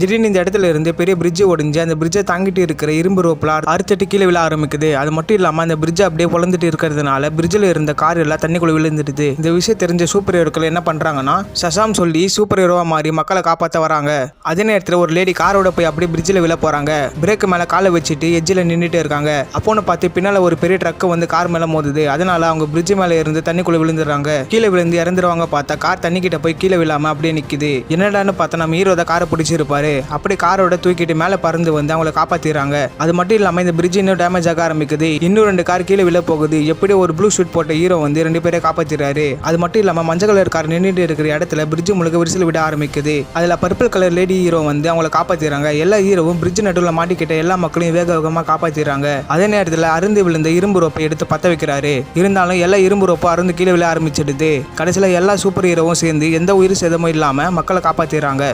திடீர்னு இந்த இடத்துல இருந்து பெரிய பிரிட்ஜ் ஒடிஞ்சு அந்த பிரிட்ஜை தாங்கிட்டு இருக்கிற இரும்பு ரோப்ல அறுத்துட்டு கீழே விழ ஆரம்பிக்குது. அது மட்டும் இல்லாம அந்த பிரிட்ஜ் அப்படியே பொழந்துட்டு இருக்கிறதுனால பிரிட்ஜில் இருந்த கார் எல்லாம் தண்ணிக்குள்ள விழுந்துடுது. இந்த விஷயம் தெரிஞ்ச சூப்பர் ஹீரோக்கள் என்ன பண்றாங்கன்னா சசாம் சொல்லி சூப்பர் ஹீரோவா மாறி மக்களை காப்பாற்ற வராங்க. அதே நேரத்தில் ஒரு லேடி காரோட போய் அப்படியே பிரிட்ஜில் விழ போறாங்க. பிரேக் மேல காலை வச்சுட்டு எட்ஜில் நின்றுட்டு இருக்காங்க. அப்போன்னு பார்த்து பின்னால ஒரு பெரிய ட்ரக் வந்து கார் மேல மோதுது. அதனால அவங்க பிரிட்ஜ் மேல இருந்து தண்ணிக்குள்ள விழுந்துடுறாங்க. கீழே விழுந்து இறந்துருவாங்க. பார்த்தா கார் தண்ணி கிட்ட போய் கீழே விழாம அப்படியே நிக்குது. என்னடான்னு பார்த்தா நம்ம ஹீரோ தான் காரை பிடிச்சிருப்பாரு. அப்படி காரோட தூக்கிட்டு மேல பறந்து வந்து அவங்களை காப்பாத்திடுறாங்க. அது மட்டும் இல்லாம இந்த பிரிட்ஜ் இன்னும் டேமேஜ் ஆக ஆரம்பிக்குது. இன்னும் 2 கார் கீழே விழ போகுது. எப்படி ஒரு ப்ளூ ஷூட் போட்ட ஹீரோ வந்து 2 பேரை காப்பாத்திடுறாரு. அது மட்டும் இல்லாம மஞ்சள் கலர் கார் நின்றுட்டு இருக்கிற இடத்துல பிரிட்ஜ் முழுக்க விரிசல் விட ஆரம்பிக்குது. அதுல பர்பிள் கலர் லேடி ஹீரோ வந்து அவங்களை காப்பாத்திடுறாங்க. எல்லா ஹீரோவும் பிரிட்ஜ் நடுவில் மாட்டிக்கிட்ட எல்லா மக்களையும் வேக வேகமா காப்பாத்திடுறாங்க. அதே நேரத்தில் அருந்து விழுந்த இரும்பு ரோப்பை எடுத்து பத்த வைக்கிறாரு. இருந்தாலும் எல்லா இரும்பு ரோப்பும் அருந்து கீழே விழ ஆரம்பிச்சிடுது. கடைசியில் எல்லா சூப்பர் ஹீரோவும் சேர்ந்து எந்த உயிர் சேதமும் இல்லாம மக்களை காப்பாத்திடுறாங்க.